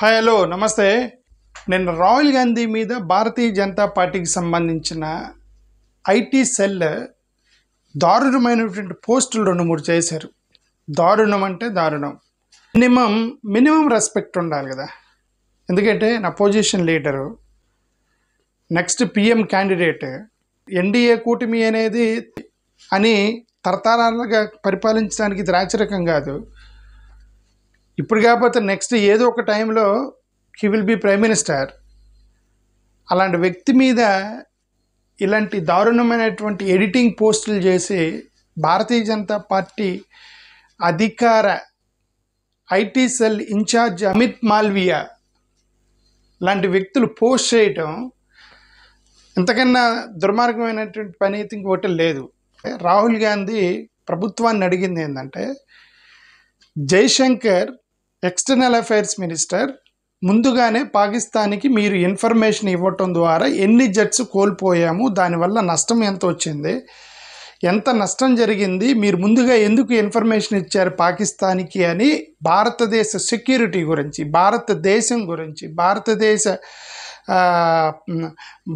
Hi hello నమస్తే. నేను రాహుల్ గాంధీ మీద భారతీయ జనతా పార్టీకి సంబంధించిన ఐటీ సెల్ దారుణమైనటువంటి పోస్టులు 2-3 చేశారు. దారుణం అంటే దారుణం. మినిమం రెస్పెక్ట్ ఉండాలి కదా. ఎందుకంటే నా position leader, next PM candidate, NDA కూటమి అనేది అని తరతరాలుగా పరిపాలించడానికి ఇది రాచరికం కాదు. ఇప్పుడు కాకపోతే నెక్స్ట్ ఏదో ఒక టైంలో he will be prime minister. అలాంటి వ్యక్తి మీద ఇలాంటి దారుణమైనటువంటి ఎడిటింగ్ పోస్టులు చేసి భారతీయ జనతా పార్టీ అధికార IT cell incharge Amit Malviya లాంటి వ్యక్తులు పోస్ట్ చేయటం ఇంతకన్నా దుర్మార్గమైనటువంటి పని అయితే ఇంకోటి లేదు. రాహుల్ గాంధీ ప్రభుత్వాన్ని అడిగింది ఏంటంటే, జైశంకర్ ఎక్స్టర్నల్ అఫైర్స్ మినిస్టర్ ముందుగానే పాకిస్తాన్కి మీరు ఇన్ఫర్మేషన్ ఇవ్వటం ద్వారా ఎన్ని జెట్స్ కోల్పోయాము, దానివల్ల నష్టం ఎంత వచ్చింది, ఎంత నష్టం జరిగింది, మీరు ముందుగా ఎందుకు ఇన్ఫర్మేషన్ ఇచ్చారు పాకిస్తాన్కి అని భారతదేశ సెక్యూరిటీ గురించి, భారతదేశం గురించి,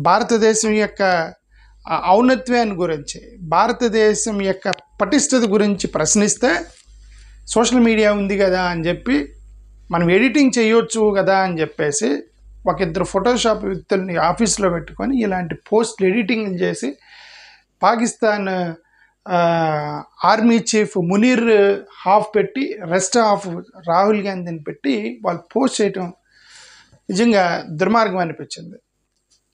భారతదేశం యొక్క ఔన్నత్యాన్ని గురించి, భారతదేశం యొక్క పటిష్టత గురించి ప్రశ్నిస్తే సోషల్ మీడియా ఉంది కదా అని చెప్పి మనం ఎడిటింగ్ చేయొచ్చు కదా అని చెప్పేసి ఒక ఇద్దరు ఫోటోషాప్ వ్యక్తుల్ని ఆఫీస్లో పెట్టుకొని ఇలాంటి పోస్ట్లు ఎడిటింగ్ చేసి Pakistan army chief Munir half పెట్టి రెస్ట్ హాఫ్ రాహుల్ గాంధీని పెట్టి వాళ్ళు పోస్ట్ చేయటం నిజంగా దుర్మార్గం అనిపించింది.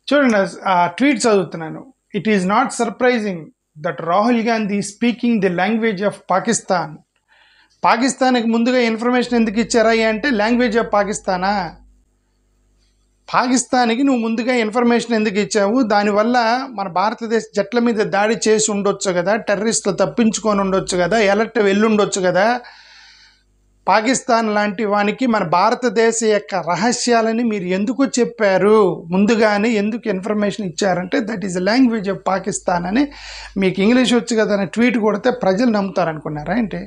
చూడండి, ఆ ట్వీట్ చదువుతున్నాను. It is not surprising that Rahul Gandhi speaking the language of Pakistan. పాకిస్తాన్కి ముందుగా ఇన్ఫర్మేషన్ ఎందుకు ఇచ్చారా అంటే లాంగ్వేజ్ ఆఫ్ పాకిస్తానా? పాకిస్తాన్కి నువ్వు ముందుగా ఇన్ఫర్మేషన్ ఎందుకు ఇచ్చావు? దానివల్ల మన భారతదేశ జట్ల మీద దాడి చేసి ఉండొచ్చు కదా, టెర్రరిస్టులు తప్పించుకొని ఉండొచ్చు కదా, ఎలర్ట్ వెళ్ళుండొచ్చు కదా. పాకిస్తాన్ లాంటి వానికి మన భారతదేశ యొక్క రహస్యాలని మీరు ఎందుకు చెప్పారు, ముందుగానే ఎందుకు ఇన్ఫర్మేషన్ ఇచ్చారంటే that is language of Pakistan అని మీకు ఇంగ్లీష్ వచ్చు కదా అని ట్వీట్ కొడితే ప్రజలు నమ్ముతారనుకున్నారా ఏంటి?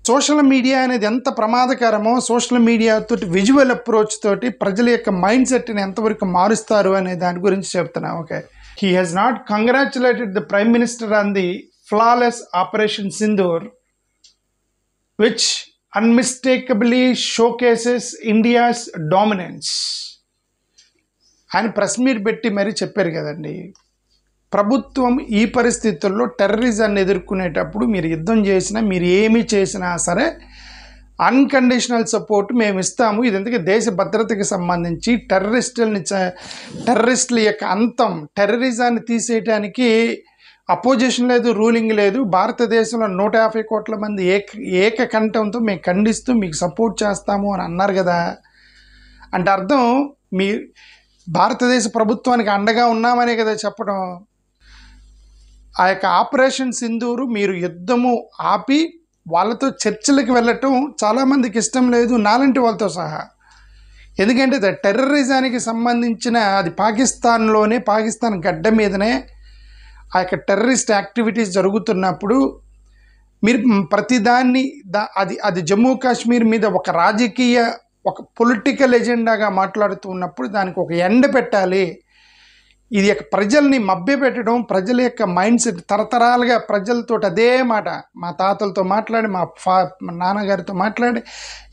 సోషల్ మీడియా అనేది ఎంత ప్రమాదకరమో, సోషల్ మీడియా తోటి విజువల్ అప్రోచ్ తోటి ప్రజల యొక్క మైండ్ సెట్ని ఎంతవరకు మారుస్తారు అనే దాని గురించి చెప్తున్నా. Okay, he has not congratulated the prime minister on the flawless operation Sindoor which unmistakably showcases India's dominance అని ప్రెస్ మీట్ పెట్టి మరీ చెప్పారు కదండి. ప్రభుత్వం ఈ పరిస్థితుల్లో టెర్రరిజాన్ని ఎదుర్కొనేటప్పుడు మీరు యుద్ధం చేసినా, మీరు ఏమి చేసినా సరే అన్కండిషనల్ సపోర్ట్ మేము ఇస్తాము. ఇది ఎందుకంటే దేశ భద్రతకి సంబంధించి టెర్రరిస్టుల యొక్క అంతం, టెర్రరిజాన్ని తీసేయడానికి అపోజిషన్ లేదు, రూలింగ్ లేదు. భారతదేశంలో 150 కోట్ల మంది ఏకకంఠంతో మేము ఖండిస్తూ మీకు సపోర్ట్ చేస్తాము అని అన్నారు కదా. అంటే అర్థం మీ భారతదేశ ప్రభుత్వానికి అండగా ఉన్నామనే కదా చెప్పడం. ఆ యొక్క ఆపరేషన్ సింధూరు మీరు యుద్ధము ఆపి వాళ్ళతో చర్చలకు వెళ్ళటం చాలామందికి ఇష్టం లేదు, నాలాంటి వాళ్ళతో సహా. ఎందుకంటే టెర్రరిజానికి సంబంధించిన అది పాకిస్తాన్లోనే, పాకిస్తాన్ గడ్డ మీదనే ఆ యొక్క టెర్రరిస్ట్ యాక్టివిటీస్ జరుగుతున్నప్పుడు మీరు ప్రతిదాన్ని అది జమ్మూ కాశ్మీర్ మీద ఒక రాజకీయ, ఒక పొలిటికల్ ఎజెండాగా మాట్లాడుతూ ఉన్నప్పుడు దానికి ఒక ఎండ పెట్టాలి. ఇది యొక్క ప్రజల్ని మభ్యపెట్టడం, ప్రజల యొక్క మైండ్ సెట్ తరతరాలుగా ప్రజలతో అదే మాట, మా తాతలతో మాట్లాడి, మా నాన్నగారితో మాట్లాడి,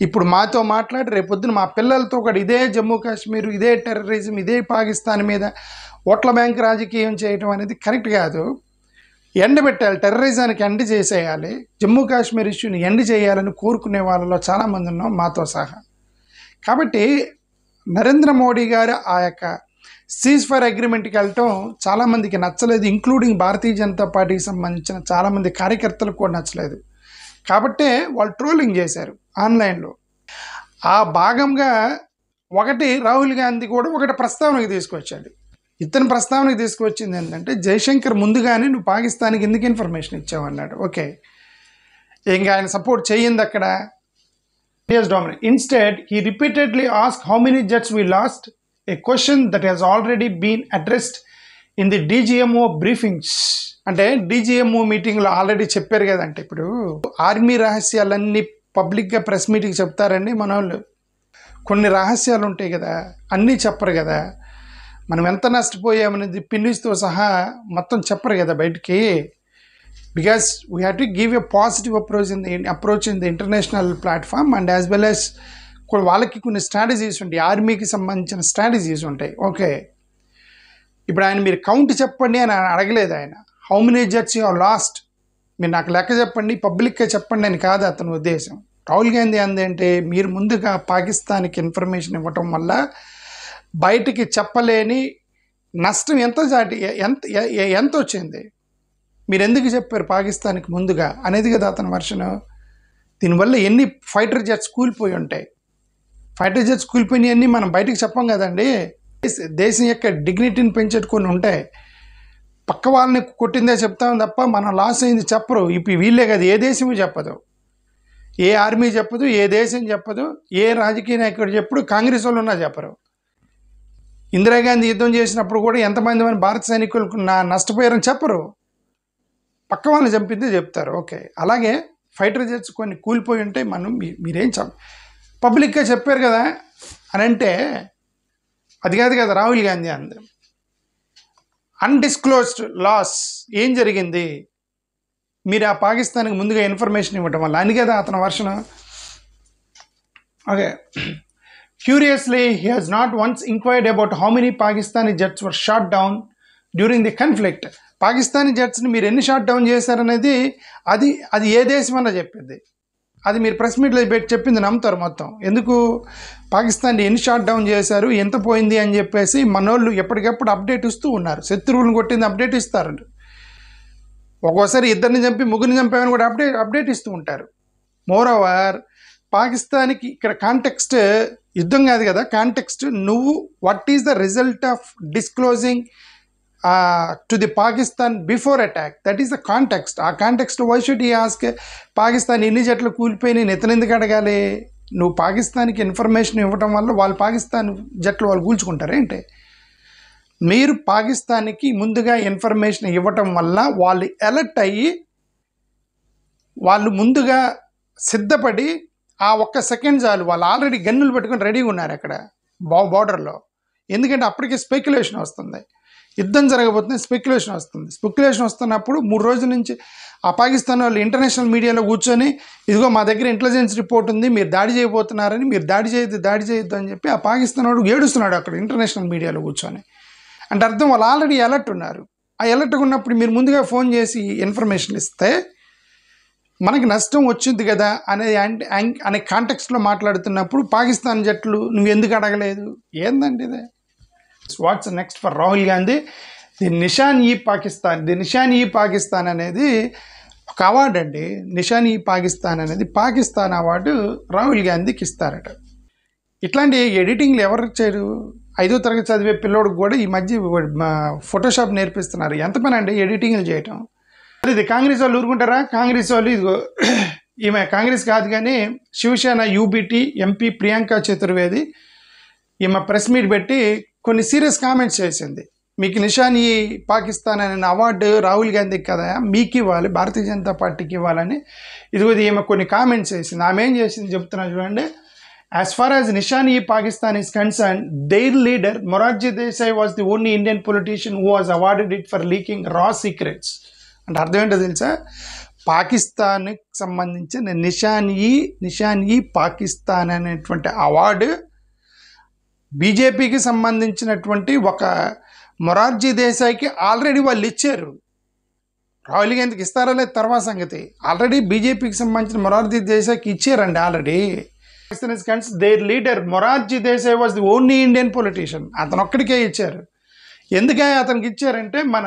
ఇప్పుడు మాతో మాట్లాడి, రేపొద్దున మా పిల్లలతో కూడా ఇదే జమ్మూ కాశ్మీర్, ఇదే టెర్రరిజం, ఇదే పాకిస్తాన్ మీద ఓట్ల బ్యాంక్ రాజకీయం చేయడం అనేది కరెక్ట్ కాదు. ఎండ పెట్టాలి, టెర్రరిజానికి ఎండ్ చేసేయాలి, జమ్మూ కాశ్మీర్ ఇష్యూని ఎండ్ చేయాలని కోరుకునే వాళ్ళలో చాలామంది ఉన్నాం, మాతో సహా. కాబట్టి నరేంద్ర మోడీ గారు ఆ యొక్క సీజ్ ఫైర్ అగ్రిమెంట్కి వెళ్ళటం చాలామందికి నచ్చలేదు, ఇంక్లూడింగ్ భారతీయ జనతా పార్టీకి సంబంధించిన చాలామంది కార్యకర్తలకు కూడా నచ్చలేదు. కాబట్టే వాళ్ళు ట్రోలింగ్ చేశారు ఆన్లైన్లో. ఆ భాగంగా రాహుల్ గాంధీ కూడా ఒకటి ప్రస్తావనకు తీసుకొచ్చాడు. ఇతని ప్రస్తావనకు తీసుకొచ్చింది ఏంటంటే, జైశంకర్ ముందుగానే నువ్వు పాకిస్తాన్కి ఎందుకు ఇన్ఫర్మేషన్ ఇచ్చావు అన్నాడు. ఓకే, ఇంకా ఆయన సపోర్ట్ చేయింది అక్కడ. Instead, he repeatedly asked how many jets we lost, a question that has already been addressed in the DGMO briefings. అంటే DGMO మీటింగ్లో ఆల్రెడీ చెప్పారు కదంటే, ఇప్పుడు ఆర్మీ రహస్యాలన్నీ పబ్లిక్గా ప్రెస్ మీట్కి చెప్తారండి మన వాళ్ళు. కొన్ని రహస్యాలు ఉంటాయి కదా, అన్నీ చెప్పరు కదా. మనం ఎంత నష్టపోయామనేది పిన్నిస్తో సహా మొత్తం చెప్పరు కదా బయటికి. Because we have to give a positive approach in the international platform and as well as వాళ్ళకి కొన్ని స్ట్రాటజీస్ ఉంటాయి, ఆర్మీకి సంబంధించిన స్ట్రాటజీస్ ఉంటాయి. ఓకే, ఇప్పుడు ఆయన మీరు కౌంట్ చెప్పండి అని అడగలేదు ఆయన. How many jets you have lost, మీరు నాకు లెక్క చెప్పండి, పబ్లిక్గా చెప్పండి అని కాదు అతని ఉద్దేశం. రాహుల్ గాంధీ అందేంటే మీరు ముందుగా పాకిస్తాన్కి ఇన్ఫర్మేషన్ ఇవ్వటం వల్ల బయటికి చెప్పలేని నష్టం ఎంత వచ్చింది, మీరు ఎందుకు చెప్పారు పాకిస్తాన్కి ముందుగా అనేది కదా అతని వర్షను. దీనివల్ల ఎన్ని ఫైటర్ జెట్స్ కూలిపోయి ఉంటాయి, ఫైటర్ జెట్స్ కూలిపోయినవన్నీ మనం బయటకు చెప్పం కదండి. దేశం యొక్క డిగ్నిటీని పెంచేటి కొన్ని ఉంటాయి. పక్క వాళ్ళని కొట్టిందే చెప్తాం తప్ప మనం లాస్ అయింది చెప్పరు. ఇప్పుడు వీళ్ళే కదా, ఏ దేశము చెప్పదు, ఏ ఆర్మీ చెప్పదు, ఏ దేశం చెప్పదు, ఏ రాజకీయ నాయకుడు చెప్పడు, కాంగ్రెస్ వాళ్ళు ఉన్నా చెప్పరు. ఇందిరాగాంధీ యుద్ధం చేసినప్పుడు కూడా ఎంతమంది భారత సైనికులకు నష్టపోయారని చెప్పరు, పక్క వాళ్ళని చంపిందే చెప్తారు. ఓకే, అలాగే ఫైటర్ జెట్స్ కొన్ని కూలిపోయి ఉంటాయి, మీరేం పబ్లిక్గా చెప్పారు కదా అని అంటే అది కాదు కదా రాహుల్ గాంధీ అంది. అన్డిస్క్లోజ్డ్ లాస్ ఏం జరిగింది, మీరు ఆ పాకిస్తాన్కి ముందుగా ఇన్ఫర్మేషన్ ఇవ్వటం వల్ల అని కదా అతని వర్షను. Okay, curiously he has not once inquired about how many Pakistani jets were shot down during the conflict. Pakistani జెట్స్ని మీరు ఎన్ని షాట్ డౌన్ చేశారనేది అది ఏ దేశం అన్నా చెప్పింది. అది మీరు ప్రెస్ మీట్లో చెప్పింది నమ్ముతారు మొత్తం. ఎందుకు పాకిస్తాన్ని ఎన్ని షాట్ డౌన్ చేశారు, ఎంత పోయింది అని చెప్పేసి మనోళ్ళు ఎప్పటికప్పుడు అప్డేట్ ఇస్తూ ఉన్నారు. శత్రువులను కొట్టింది అప్డేట్ ఇస్తారు, ఒక్కోసారి ఇద్దరిని చంపి ముగ్గురిని చంపామని కూడా అప్డేట్ ఇస్తూ ఉంటారు. మోర్ ఓవర్ పాకిస్తాన్కి ఇక్కడ కాంటెక్స్ట్ యుద్ధం కాదు కదా, కాంటెక్స్ట్ నువ్వు what is the result of disclosing to the Pakistan before attack, that is the context. ఆ కాంటెక్స్ట్ వై షుడ్ ఈ ఆస్క్ పాకిస్తాన్ ఎన్ని జట్లు కూలిపోయినాయి నేను ఎందుకు అడగాలి. నువ్వు పాకిస్తాన్కి ఇన్ఫర్మేషన్ ఇవ్వటం వల్ల వాళ్ళు పాకిస్తాన్ జట్లు వాళ్ళు కూల్చుకుంటారు ఏంటి. మీరు పాకిస్తాన్కి ముందుగా ఇన్ఫర్మేషన్ ఇవ్వటం వల్ల వాళ్ళు అలర్ట్ అయ్యి వాళ్ళు ముందుగా సిద్ధపడి ఆ ఒక్క సెకండ్ చాలు, వాళ్ళు ఆల్రెడీ గన్నులు పెట్టుకొని రెడీగా ఉన్నారు అక్కడ బార్డర్లో. ఎందుకంటే అప్పటికే స్పెక్యులేషన్ వస్తుంది, యుద్ధం జరగబోతుంది, స్పెక్యులేషన్ వస్తున్నప్పుడు 3 రోజుల నుంచి ఆ పాకిస్తాన్ వాళ్ళు ఇంటర్నేషనల్ మీడియాలో కూర్చొని ఇదిగో మా దగ్గర ఇంటెలిజెన్స్ రిపోర్ట్ ఉంది, మీరు దాడి చేయబోతున్నారని, మీరు దాడి చేయొద్దు అని చెప్పి ఆ పాకిస్తాన్ వాడు ఏడుస్తున్నాడు అక్కడ ఇంటర్నేషనల్ మీడియాలో కూర్చొని. అంటే అర్థం వాళ్ళు ఆల్రెడీ అలర్ట్ ఉన్నారు. ఆ అలర్ట్గా ఉన్నప్పుడు మీరు ముందుగా ఫోన్ చేసి ఇన్ఫర్మేషన్ ఇస్తే మనకి నష్టం వచ్చింది కదా అనే కాంటెక్స్ట్లో మాట్లాడుతున్నప్పుడు పాకిస్తాన్ జట్లు నువ్వు ఎందుకు అడగలేదు ఏందండి ఇది. What's next for Rahul Gandhi? The Nishan ఈ పాకిస్తాన్ అనేది ఒక అవార్డు అండి. నిషాన్ ఈ పాకిస్తాన్ అనేది పాకిస్తాన్ అవార్డు రాహుల్ గాంధీకి ఇస్తారట. ఇట్లాంటి ఎడిటింగ్లు ఎవరు చేయరు? 5వ తరగతి చదివే పిల్లోడికి కూడా ఈ మధ్య ఫోటోషాప్ నేర్పిస్తున్నారు. ఎంత పని అండి ఎడిటింగ్లు చేయటం. ఇది కాంగ్రెస్ వాళ్ళు ఊరుకుంటారా? కాంగ్రెస్ వాళ్ళు ఇదిగో ఈమె కాంగ్రెస్ కాదు కానీ శివసేన యూబీటీ ఎంపీ ప్రియాంక చతుర్వేది ఈమె ప్రెస్ మీట్ పెట్టి కొన్ని సీరియస్ కామెంట్స్ చేసింది. మీకు నిషాన్ ఈ పాకిస్తాన్ అనే అవార్డు రాహుల్ గాంధీకి కదా మీకు ఇవ్వాలి, భారతీయ జనతా పార్టీకి ఇవ్వాలని ఇదిగో ఈమె కొన్ని కామెంట్స్ చేసింది. ఆమె ఏం చేసింది చెప్తున్నా చూడండి. As far as Nishan-e-Pakistan is concerned, their leader Morarji Desai was the only Indian politician who was awarded it for leaking raw secrets. అంటే అర్థం ఏంటో తెలుసా? పాకిస్తాన్కి సంబంధించిన నిషాన్ ఈ పాకిస్తాన్ అనేటువంటి అవార్డు బీజేపీకి సంబంధించినటువంటి ఒక మొరార్జీ దేశాయికి ఆల్రెడీ వాళ్ళు ఇచ్చారు. రాహుల్ గాంధీకి ఇస్తారా లేదు తర్వాత సంగతి. ఆల్రెడీ బీజేపీకి సంబంధించిన మొరార్జీ దేశాయికి ఇచ్చారండి already. Their leader Morarji Desai was the only Indian politician. అతను ఒక్కడికే ఇచ్చారు. ఎందుకని అతనికి ఇచ్చారంటే మన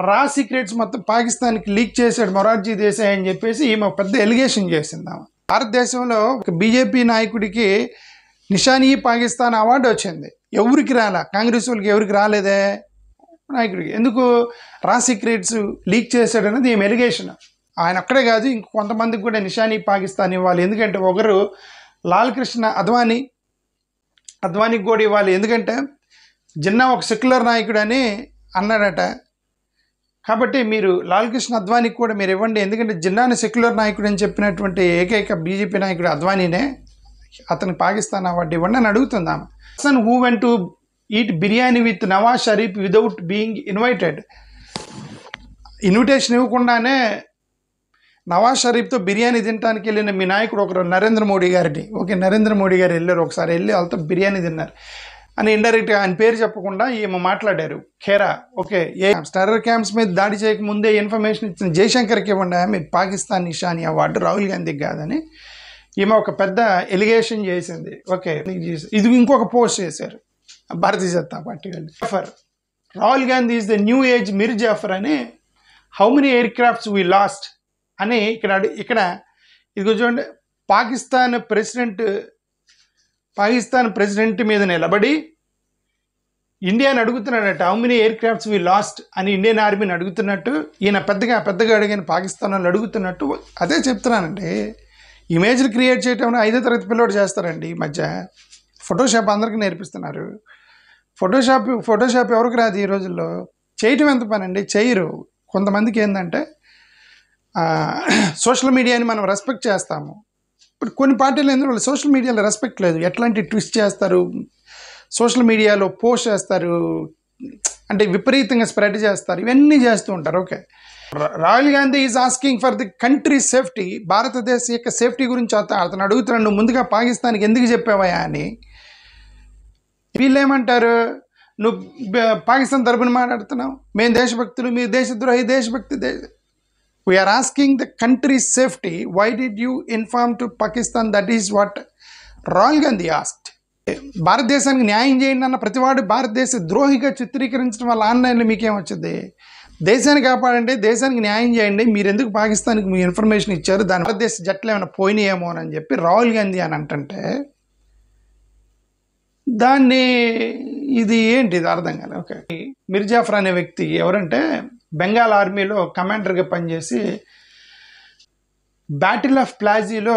రా సీక్రెట్స్ మొత్తం పాకిస్తాన్కి లీక్ చేశాడు మొరార్జీ దేశాయ్ అని చెప్పేసి ఈమె పెద్ద ఎలిగేషన్ చేసింది. భారతదేశంలో ఒక బీజేపీ నాయకుడికి నిషాన్ ఈ పాకిస్తాన్ అవార్డు వచ్చింది. ఎవరికి రాలా? కాంగ్రెస్ వాళ్ళకి ఎవరికి రాలేదే నాయకుడికి. ఎందుకు? రా సీక్రెట్స్ లీక్ చేశాడు అనేది ఈమె ఎలిగేషన్. ఆయన ఒక్కడే కాదు ఇంక కొంతమందికి కూడా నిషాన్ ఈ పాకిస్తాన్ ఇవ్వాలి. ఎందుకంటే ఒకరు లాల్ కృష్ణ అద్వానీకి కూడా ఇవ్వాలి. ఎందుకంటే జిన్నా ఒక సెక్యులర్ నాయకుడు అని అన్నాడట. కాబట్టి మీరు లాల్ కృష్ణ అద్వానీకి కూడా మీరు ఇవ్వండి. ఎందుకంటే జిన్నాని సెక్యులర్ నాయకుడు అని చెప్పినటువంటి ఏకైక బీజేపీ నాయకుడు అద్వానీనే. అతనికి పాకిస్తాన్ అవార్డు ఇవ్వండి అని అడుగుతుంది ఆమె. Person who went to eat biryani with Nawaz Sharif without being invited. Invitation ఇవ్వకుండానే నవాజ్ షరీఫ్తో బిర్యానీ తినడానికి వెళ్ళిన మీ నాయకుడు ఒకరు నరేంద్ర మోడీ గారిని, ఓకే నరేంద్ర మోడీ గారు వెళ్ళారు, ఒకసారి వెళ్ళి వాళ్ళతో బిర్యానీ తిన్నారు అని ఇండైరెక్ట్గా ఆయన పేరు చెప్పకుండా ఏమో మాట్లాడారు. ఖేరా ఓకే, ఏ టెర్రర్ క్యాంప్స్ మీద దాడి చేయకముందే ఇన్ఫర్మేషన్ ఇచ్చిన జయశంకర్కి ఇవ్వండి మీరు పాకిస్తాన్ నిషాని అవార్డు, రాహుల్ గాంధీకి కాదని ఈమె ఒక పెద్ద ఎలిగేషన్ చేసింది. ఓకే, ఇది ఇంకొక పోస్ట్ చేశారు భారతీయ జనతా పార్టీ వాళ్ళు. Jafar, Rahul Gandhi is the new age Mir Jafar అని how many aircrafts we lost అని ఇక్కడ ఇది చూడండి. పాకిస్తాన్ ప్రెసిడెంట్ మీద నిలబడి ఇండియాని అడుగుతున్నాడట, how many aircrafts we lost అని ఇండియన్ ఆర్మీని అడుగుతున్నట్టు, ఈయన పెద్దగా అడిగిన పాకిస్తాన్ వాళ్ళు అడుగుతున్నట్టు. అదే చెప్తున్నానండి, ఇమేజ్లు క్రియేట్ చేయటం 5వ తరగతి పిల్లోడు చేస్తారండి. ఈ మధ్య ఫోటోషాప్ అందరికీ నేర్పిస్తున్నారు. ఫోటోషాప్ ఎవరికి రాదు ఈ రోజుల్లో. చేయటం ఎంత పని అండి, చేయరు. కొంతమందికి ఏంటంటే సోషల్ మీడియాని మనం రెస్పెక్ట్ చేస్తాము. ఇప్పుడు కొన్ని పార్టీలు ఎందుకు వాళ్ళు సోషల్ మీడియాలో రెస్పెక్ట్ లేదు. ఎట్లాంటి ట్విస్ట్ చేస్తారు, సోషల్ మీడియాలో పోస్ట్ చేస్తారు, అంటే విపరీతంగా స్ప్రెడ్ చేస్తారు, ఇవన్నీ చేస్తూ ఉంటారు. Okay, Rahul Gandhi is asking for the country safety, భారతదేశ యొక్క సేఫ్టీ గురించి అతను అడుగుతున్నాడు, నువ్వు ముందుగా పాకిస్తాన్కి ఎందుకు చెప్పావయా అని. వీళ్ళు ఏమంటారు, నువ్వు పాకిస్తాన్ తరపున మాట్లాడుతున్నావు, మేము దేశభక్తులు, మీరు దేశద్రోహి, దేశభక్తి. We are asking the country's safety. Why did you inform to Pakistan? That is what Rahul Gandhi asked. భారతదేశానికి న్యాయం చేయండి అన్న ప్రతివాడు భారతదేశ ద్రోహిగా చిత్రీకరించడం వల్ల ఆన్లైన్లో మీకేం వచ్చింది? దేశాన్ని కాపాడండి, దేశానికి న్యాయం చేయండి, మీరు ఎందుకు పాకిస్తాన్కి మీ ఇన్ఫర్మేషన్ ఇచ్చారు, దాని భారతదేశ జట్లు ఏమైనా పోయినాయేమో అని చెప్పి రాహుల్ గాంధీ అని అంటే దాన్ని ఇది ఏంటి, ఇది అర్థం కాదు. ఓకే, మిర్ జాఫర్ అనే వ్యక్తి ఎవరంటే బెంగాల్ ఆర్మీలో కమాండర్గా పనిచేసి బ్యాటిల్ ఆఫ్ ప్లాజీలో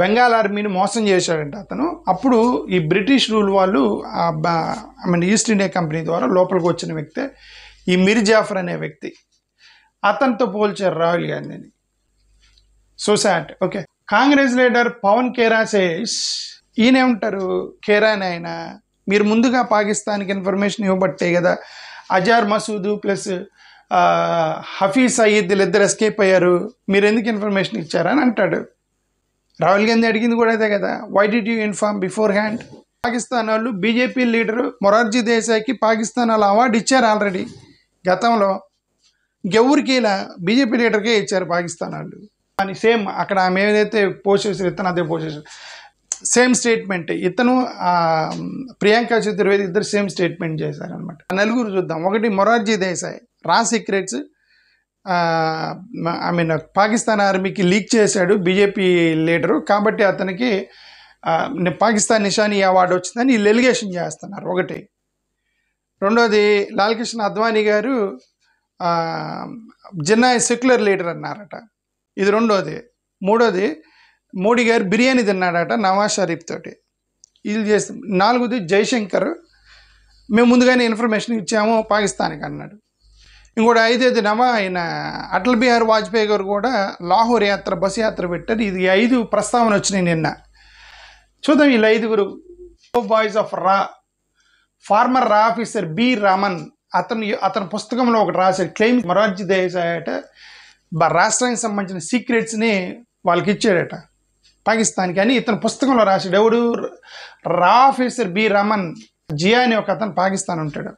బెంగాల్ ఆర్మీని మోసం చేశాడంట అతను. అప్పుడు ఈ బ్రిటిష్ రూల్ వాళ్ళు ఈస్ట్ ఇండియా కంపెనీ ద్వారా లోపలికి వచ్చిన వ్యక్తే ఈ మిర్ జాఫర్ అనే వ్యక్తి. అతనితో పోల్చారు రాహుల్ గాంధీని. So sad. Okay, Congress leader Pawan Khera says, ఈయనేమంటారు ఖేరాని ఆయన, మీరు ముందుగా పాకిస్తాన్కి ఇన్ఫర్మేషన్ ఇవ్వబట్టే కదా అజార్ మసూద్ ప్లస్ హఫీజ్ సయీద్ వీళ్ళిద్దరు ఎస్కేప్ అయ్యారు, మీరు ఎందుకు ఇన్ఫర్మేషన్ ఇచ్చారని అంటాడు. రాహుల్ గాంధీ అడిగింది కూడా అదే కదా, why did you inform beforehand. Pakistan వాళ్ళు బీజేపీ లీడరు మొరార్జీ దేశాయ్కి పాకిస్తాన్ వాళ్ళు అవార్డు ఇచ్చారు ఆల్రెడీ గతంలో. ఇంకెవరికి ఇలా బీజేపీ లీడర్కే ఇచ్చారు పాకిస్తాన్ వాళ్ళు అని. సేమ్ అక్కడ ఆమె ఏదైతే పోస్ట్ చేశారు ఇతను అదే పోస్ట్ చేశారు, సేమ్ స్టేట్మెంట్. ఇతను ప్రియాంక చతుర్వేది ఇద్దరు సేమ్ స్టేట్మెంట్ చేశారనమాట. నలుగురు చూద్దాం. ఒకటి మొరార్జీ దేశాయ్ రా సీక్రెట్స్ పాకిస్తాన్ ఆర్మీకి లీక్ చేశాడు బీజేపీ లీడరు, కాబట్టి అతనికి పాకిస్తాన్ నిషాని అవార్డు వచ్చిందని వీళ్ళు ఎలిగేషన్ చేస్తున్నారు ఒకటి. రెండోది లాల్ కృష్ణ అద్వానీ గారు జిన్నా సెక్యులర్ లీడర్ అన్నారట, ఇది రెండోది. మూడోది మోడీ గారు బిర్యానీ తిన్నాడట నవాజ్ షరీఫ్ తోటి, ఇది చేస్తాం. నాలుగోది జయశంకర్ మేము ముందుగానే ఇన్ఫర్మేషన్ ఇచ్చాము పాకిస్తాన్కి అన్నాడు. ఇంకోటి ఐదోది ఆయన అటల్ బిహారీ వాజ్పేయి గారు కూడా లాహోర్ యాత్ర బస్ యాత్ర పెట్టారు. ఇది 5 ప్రస్తావన వచ్చినాయి నిన్న. చూద్దాం వీళ్ళు 5గురు. బాయ్స్ ఆఫ్ రా, ఫార్మర్ రా ఆఫీసర్ బి రామన్, అతని పుస్తకంలో ఒకటి రాశాడు, క్లెయిమ్ మొరార్జీ దేశాయ్ అట రాష్ట్రానికి సంబంధించిన సీక్రెట్స్ని వాళ్ళకి ఇచ్చాడట పాకిస్తాన్కి అని ఇతను పుస్తకంలో రాశాడు. ఎవడు, రా ఆఫీసర్ బి రమన్ జియా అని ఒక అతను పాకిస్తాన్ ఉంటాడు.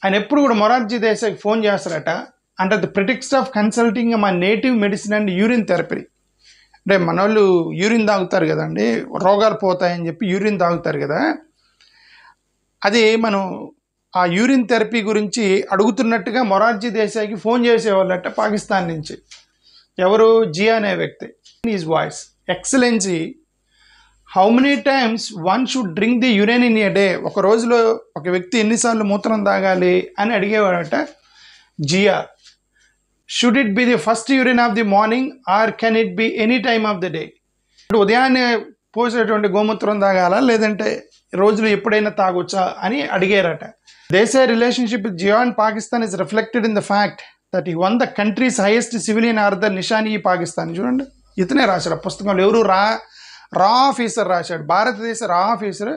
ఆయన ఎప్పుడు కూడా మొరార్జీ దేశాయ్కి ఫోన్ చేస్తారట, under the pretext of consulting మా native medicine and urine therapy. అంటే మన వాళ్ళు యూరిన్ తాగుతారు కదండి, రోగాలు పోతాయని చెప్పి యూరిన్ తాగుతారు కదా, అది మనం ఆ యూరిన్ థెరపీ గురించి అడుగుతున్నట్టుగా మొరార్జీ దేశాయ్కి ఫోన్ చేసేవాళ్ళట పాకిస్తాన్ నుంచి. ఎవరు, జియా అనే వ్యక్తి. Is voice, excellency, how many times one should drink the urine in a day, ఒక రోజులో ఒక వ్యక్తి ఎన్నిసార్లు మూత్రం తాగాలి అని అడిగేవాడట Zia. Should it be the first urine of the morning or can it be any time of the day. ఇప్పుడు ఉదయాన్నే పోసేటువంటి గోమూత్రం తాగాలా లేదంటే రోజులు ఎప్పుడైనా తాగొచ్చా అని అడిగారట. Desai relationship with Zia and Pakistan is reflected in the fact that he won the country's highest civilian order నిషాని పాకిస్తాన్. చూడండి ఇతనే రాశాడు ఆ పుస్తకంలో. ఎవరు? రా ఆఫీసర్ రాశాడు. భారతదేశ రా ఆఫీసర్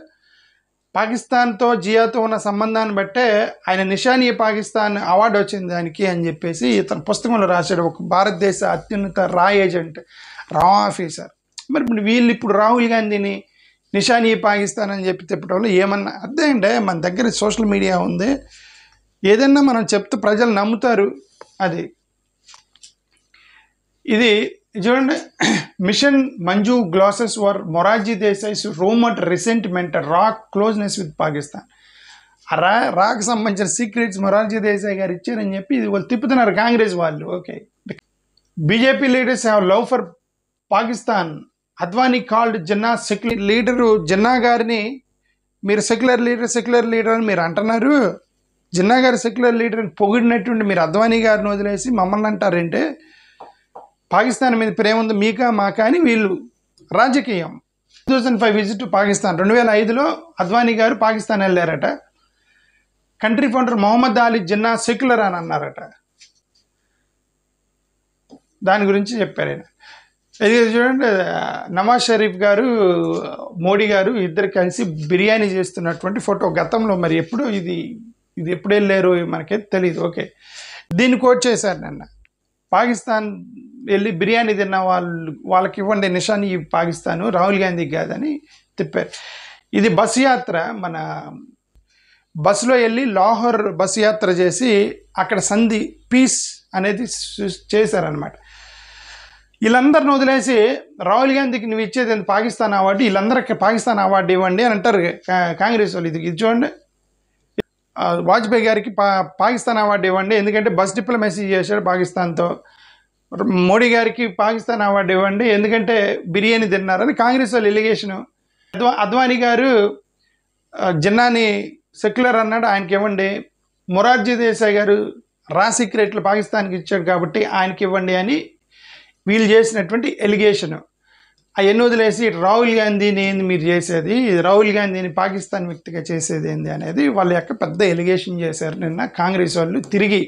పాకిస్తాన్తో జియాతో ఉన్న సంబంధాన్ని బట్టే ఆయన నిషానీ పాకిస్తాన్ అవార్డు వచ్చింది దానికి అని చెప్పేసి ఇతను పుస్తకంలో రాశాడు. ఒక భారతదేశ అత్యున్నత రా ఏజెంట్, రా ఆఫీసర్. మరి ఇప్పుడు వీళ్ళు ఇప్పుడు రాహుల్ గాంధీని నిషానీ పాకిస్తాన్ అని చెప్పి చెప్పడం వల్ల ఏమన్నా అర్థం అంటే మన దగ్గర సోషల్ మీడియా ఉంది, ఏదన్నా మనం చెప్తే ప్రజలు నమ్ముతారు. అది ఇది చూడండి, మిషన్ మంజు గ్లాసెస్ వర్ మొరార్జీ దేశాయ్స్ రూమర్డ్ రిసెంట్మెంట్ రా క్లోజ్నెస్ విత్ పాకిస్తాన్. ఆ రాకు సంబంధించిన సీక్రెట్స్ మొరార్జీ దేశాయ్ గారు ఇచ్చారని చెప్పి ఇది వాళ్ళు తిప్పుతున్నారు కాంగ్రెస్ వాళ్ళు. Okay, BJP leaders have love for Pakistan. Advani called Jinnah secular leader. Jinnah గారిని మీరు సెక్యులర్ లీడర్ అని మీరు అంటున్నారు. జిన్నా గారు సెక్యులర్ లీడర్ అని పొగిడినటువంటి మీరు అద్వానీ గారిని వదిలేసి మమ్మల్ని అంటారంటే పాకిస్తాన్ మీద ప్రేమ ఉంది మీకా మాకా అని వీళ్ళు రాజకీయం. 2005 విజిట్ టు పాకిస్తాన్. 2005లో అద్వానీ గారు పాకిస్తాన్ వెళ్ళారట. Country founder Mohammad Ali Jinnah secular అని అన్నారట. దాని గురించి చెప్పారు ఆయన. ఇది చూడండి, నవాజ్ షరీఫ్ గారు మోడీ గారు ఇద్దరు కలిసి బిర్యానీ చేస్తున్నటువంటి ఫోటో. గతంలో మరి ఎప్పుడు ఇది ఎప్పుడు వెళ్ళారు మనకైతే తెలియదు. ఓకే, దీన్ని కోట్ చేశారు నిన్న. పాకిస్తాన్ వెళ్ళి బిర్యానీ తిన్న వాళ్ళకి ఇవ్వండి నిషాని పాకిస్తాను, రాహుల్ గాంధీకి కాదని తిప్పారు. ఇది బస్ యాత్ర. మన బస్సులో వెళ్ళి లాహోర్ బస్ యాత్ర చేసి అక్కడ సంధి పీస్ అనేది చేశారనమాట. వీళ్ళందరిని వదిలేసి రాహుల్ గాంధీకి నువ్వు ఇచ్చేది పాకిస్తాన్ అవార్డు, వీళ్ళందరికీ పాకిస్తాన్ అవార్డు ఇవ్వండి అని అంటారు కాంగ్రెస్ వాళ్ళు. ఇది చూడండి, వాజ్పేయి గారికి పాకిస్తాన్ అవార్డు ఇవ్వండి ఎందుకంటే బస్ డిప్లొమసీ చేశాడు పాకిస్తాన్తో. మోడీ గారికి పాకిస్తాన్ అవార్డు ఇవ్వండి ఎందుకంటే బిర్యానీ తిన్నారని కాంగ్రెస్ వాళ్ళు ఎలిగేషను. అద్వానీ గారు జిన్నాని సెక్యులర్ అన్నాడు, ఆయనకి ఇవ్వండి. మొరార్జీ దేశాయ్ గారు రా సీక్రెట్లు పాకిస్తాన్కి ఇచ్చాడు కాబట్టి ఆయనకి ఇవ్వండి అని వీళ్ళు చేసినటువంటి ఎలిగేషను. అవన్నీ వదిలేసి రాహుల్ గాంధీని ఏంది మీరు చేసేది, రాహుల్ గాంధీని పాకిస్తాన్ వ్యక్తిగా చేసేది ఏంది అనేది వాళ్ళ యొక్క పెద్ద ఎలిగేషన్ చేశారు నిన్న కాంగ్రెస్ వాళ్ళు. తిరిగి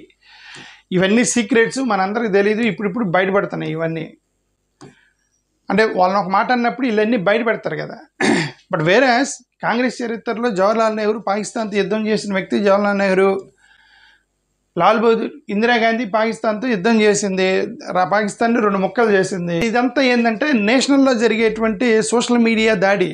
ఇవన్నీ సీక్రెట్స్ మనందరికి తెలియదు, ఇప్పుడు బయటపడుతున్నాయి ఇవన్నీ. అంటే వాళ్ళని ఒక మాట అన్నప్పుడు ఇవన్నీ బయటపెడతారు కదా. బట్ వేరే కాంగ్రెస్ చరిత్రలో జవహర్లాల్ నెహ్రూ పాకిస్తాన్తో యుద్ధం చేసిన వ్యక్తి జవహర్లాల్ నెహ్రూ. లాల్ బహదూర్, ఇందిరాగాంధీ పాకిస్తాన్తో యుద్ధం చేసింది, పాకిస్తాన్ని 2 ముక్కలు చేసింది. ఇదంతా ఏంటంటే నేషనల్లో జరిగేటువంటి సోషల్ మీడియా దాడి.